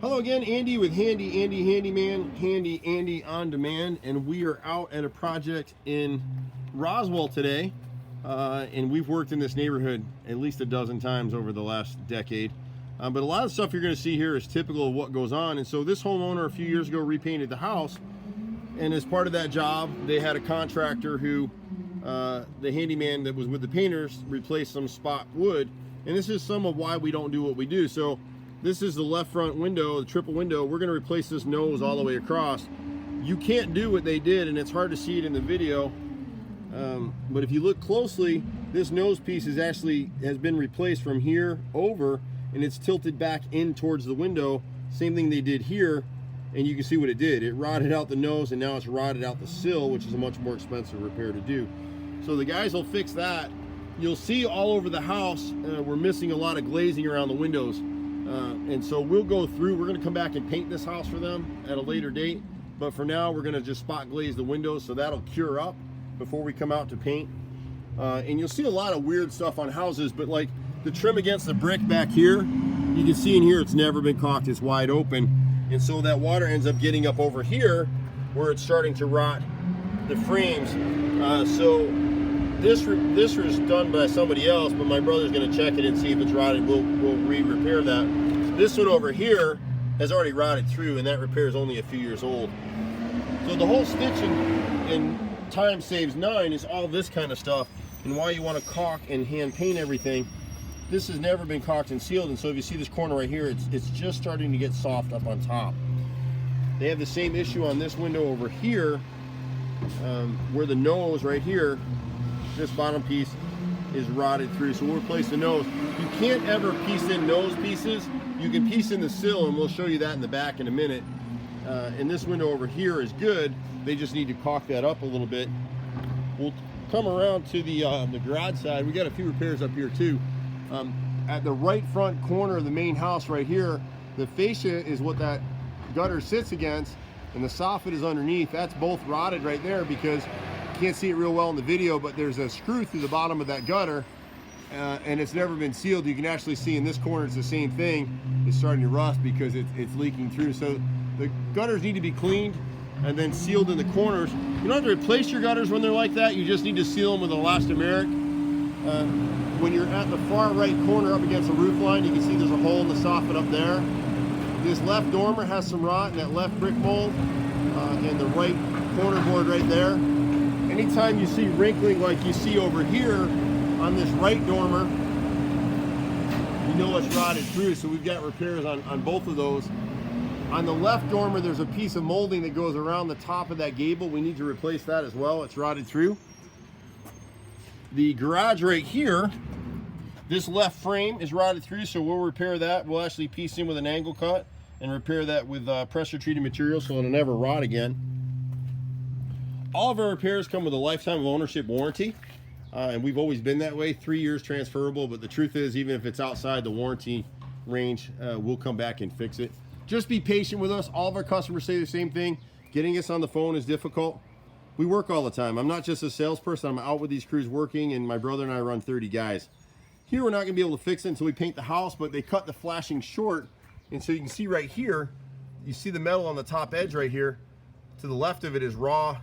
Hello again, Andy with Handy Andy Handyman, Handy Andy on Demand, and we are out at a project in Roswell today, and we've worked in this neighborhood at least a dozen times over the last decade. But a lot of stuff you're going to see here is typical of what goes on. And so this homeowner a few years ago repainted the house, and as part of that job, they had a contractor who, the handyman that was with the painters, replaced some spot wood. And this is some of why we don't do what we do. So this is the left front window, the triple window. We're going to replace this nose all the way across. You can't do what they did, and it's hard to see it in the video. But if you look closely, this nose piece has been replaced from here over, and it's tilted back in towards the window. Same thing they did here, and you can see what it did. It rotted out the nose, and now it's rotted out the sill, which is a much more expensive repair to do. So the guys will fix that. You'll see all over the house, we're missing a lot of glazing around the windows. And so we'll go through, we're gonna come back and paint this house for them at a later date. But for now, we're gonna just spot glaze the windows, so that'll cure up before we come out to paint. And you'll see a lot of weird stuff on houses, but like the trim against the brick back here, you can see in here it's never been caulked, it's wide open. And so that water ends up getting up over here where it's starting to rot the frames. So this was done by somebody else, but my brother's gonna check it and see if it's rotted. We'll re-repair that. This one over here has already rotted through, and that repair is only a few years old. So the whole stitching and time saves 9 is all this kind of stuff, and why you want to caulk and hand paint everything. This has never been caulked and sealed, and so if you see this corner right here, it's just starting to get soft up on top. They have the same issue on this window over here, where the nose right here, this bottom piece is rotted through, so we'll replace the nose. You can't ever piece in nose pieces. You can piece in the sill, and we'll show you that in the back in a minute. And this window over here is good. They just need to caulk that up a little bit. We'll come around to the garage side. We got a few repairs up here too. At the right front corner of the main house right here, the fascia is what that gutter sits against, and the soffit is underneath. That's both rotted right there because you can't see it real well in the video, but there's a screw through the bottom of that gutter. And it's never been sealed. You can actually see in this corner it's the same thing. It's starting to rust because it's leaking through. So the gutters need to be cleaned and then sealed in the corners. You don't have to replace your gutters when they're like that. You just need to seal them with elastomeric. When you're at the far right corner up against the roof line, you can see there's a hole in the soffit up there. This left dormer has some rot in that left brick mold, and the right corner board right there. Anytime you see wrinkling like you see over here on this right dormer, you know it's rotted through, so we've got repairs on both of those. On the left dormer, there's a piece of molding that goes around the top of that gable. We need to replace that as well. It's rotted through. The garage right here, this left frame is rotted through, so we'll repair that. We'll actually piece in with an angle cut and repair that with pressure treated material so it'll never rot again. All of our repairs come with a lifetime of ownership warranty. And we've always been that way, 3 years transferable, but the truth is, even if it's outside the warranty range, we'll come back and fix it. Just be patient with us. All of our customers say the same thing. Getting us on the phone is difficult. We work all the time. I'm not just a salesperson. I'm out with these crews working, and my brother and I run 30 guys. Here, we're not gonna be able to fix it until we paint the house, but they cut the flashing short, and so you can see right here, you see the metal on the top edge right here. To the left of it is raw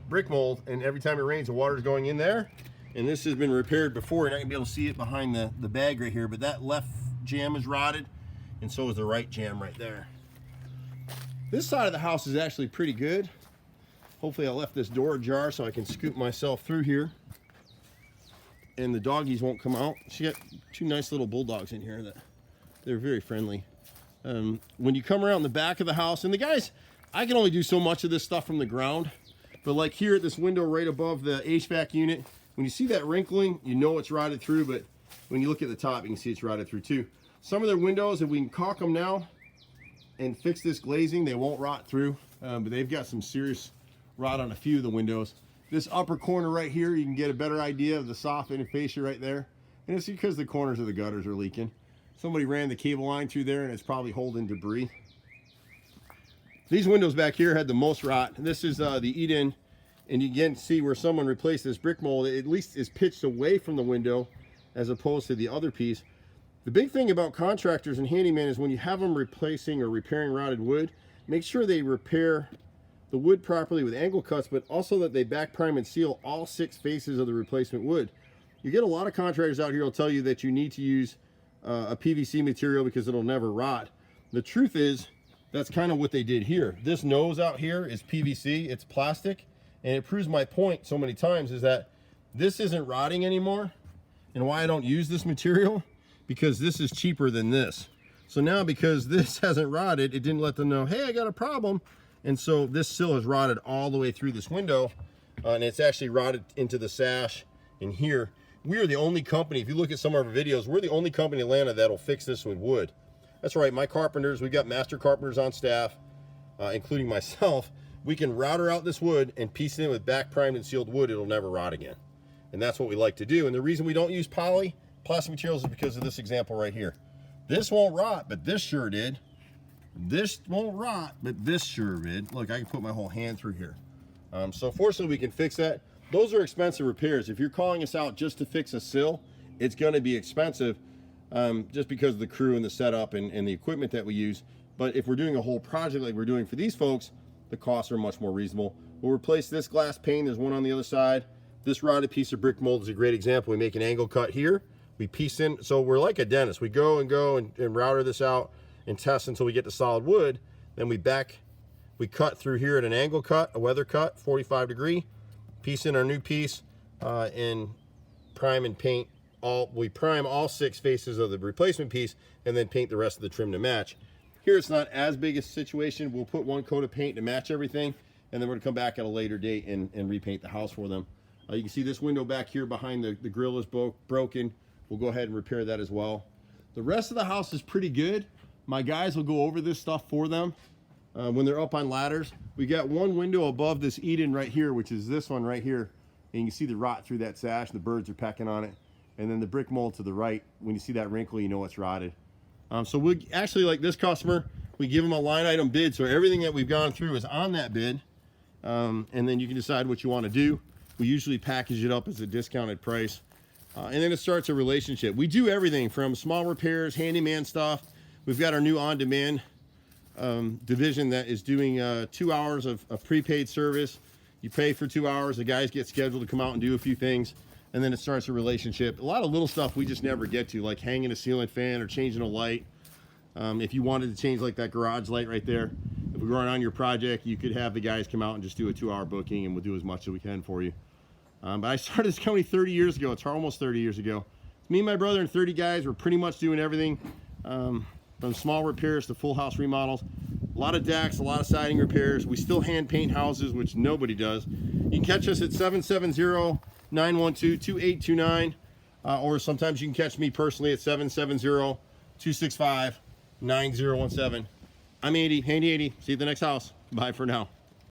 brick mold, and every time it rains, the water's going in there. And this has been repaired before. You're not gonna be able to see it behind the bag right here, but that left jamb is rotted, and so is the right jamb right there. This side of the house is actually pretty good. Hopefully I left this door ajar so I can scoop myself through here and the doggies won't come out. She got 2 nice little bulldogs in here that they're very friendly. When you come around the back of the house, and the guys, I can only do so much of this stuff from the ground, but like here at this window right above the HVAC unit, when you see that wrinkling, you know it's rotted through, but when you look at the top, you can see it's rotted through too. Some of their windows, if we can caulk them now and fix this glazing, they won't rot through, but they've got some serious rot on a few of the windows. This upper corner right here, you can get a better idea of the soffit and fascia right there. And it's because the corners of the gutters are leaking. Somebody ran the cable line through there and it's probably holding debris. These windows back here had the most rot. This is the eat-in. And you can see where someone replaced this brick mold, it at least is pitched away from the window as opposed to the other piece. The big thing about contractors and handyman is when you have them replacing or repairing rotted wood, make sure they repair the wood properly with angle cuts, but also that they back prime and seal all 6 faces of the replacement wood. You get a lot of contractors out here will tell you that you need to use a PVC material because it'll never rot. The truth is, that's kind of what they did here. This nose out here is PVC, it's plastic, and it proves my point so many times is that this isn't rotting anymore. And why I don't use this material, because this is cheaper than this. So now because this hasn't rotted, it didn't let them know, hey, I got a problem. And so this sill has rotted all the way through this window, and it's actually rotted into the sash in here. We are the only company, if you look at some of our videos, we're the only company in Atlanta that'll fix this with wood. That's right, my carpenters, we've got master carpenters on staff, including myself. We can router out this wood and piece it in with back primed and sealed wood. It'll never rot again. And that's what we like to do. And the reason we don't use plastic materials is because of this example right here. This won't rot, but this sure did. This won't rot, but this sure did. Look, I can put my whole hand through here. So fortunately, we can fix that. Those are expensive repairs. If you're calling us out just to fix a sill, it's going to be expensive just because of the crew and the setup and the equipment that we use. But if we're doing a whole project like we're doing for these folks, the costs are much more reasonable. We'll replace this glass pane. There's one on the other side. This rotted piece of brick mold is a great example. We make an angle cut here. We piece in. So we're like a dentist. We go and router this out and test until we get to solid wood. Then we cut through here at an angle cut, a weather cut, 45 degree. Piece in our new piece and prime and paint we prime all 6 faces of the replacement piece and then paint the rest of the trim to match. Here it's not as big a situation. We'll put one coat of paint to match everything, and then we're gonna come back at a later date and repaint the house for them. You can see this window back here behind the grill is broken. We'll go ahead and repair that as well. The rest of the house is pretty good. My guys will go over this stuff for them when they're up on ladders. We got one window above this Eden right here, which is this one right here. And you can see the rot through that sash. The birds are pecking on it. And then the brick mold to the right, when you see that wrinkle, you know it's rotted. So we actually, like this customer, we give them a line item bid. So everything that we've gone through is on that bid. And then you can decide what you want to do. We usually package it up as a discounted price. And then it starts a relationship. We do everything from small repairs, handyman stuff. We've got our new on-demand division that is doing 2 hours of prepaid service. You pay for 2 hours. The guys get scheduled to come out and do a few things. And then it starts a relationship. A lot of little stuff we just never get to, like hanging a ceiling fan or changing a light. If you wanted to change like that garage light right there, if we're going on your project, you could have the guys come out and just do a 2 hour booking, and we'll do as much as we can for you. But I started this company 30 years ago. It's almost 30 years ago. It's me and my brother and 30 guys. We're pretty much doing everything from small repairs to full house remodels. A lot of decks, a lot of siding repairs. We still hand paint houses, which nobody does. You can catch us at 770-912-2829. Or sometimes you can catch me personally at 770-265-9017. I'm Andy, Handy Andy. See you at the next house. Bye for now.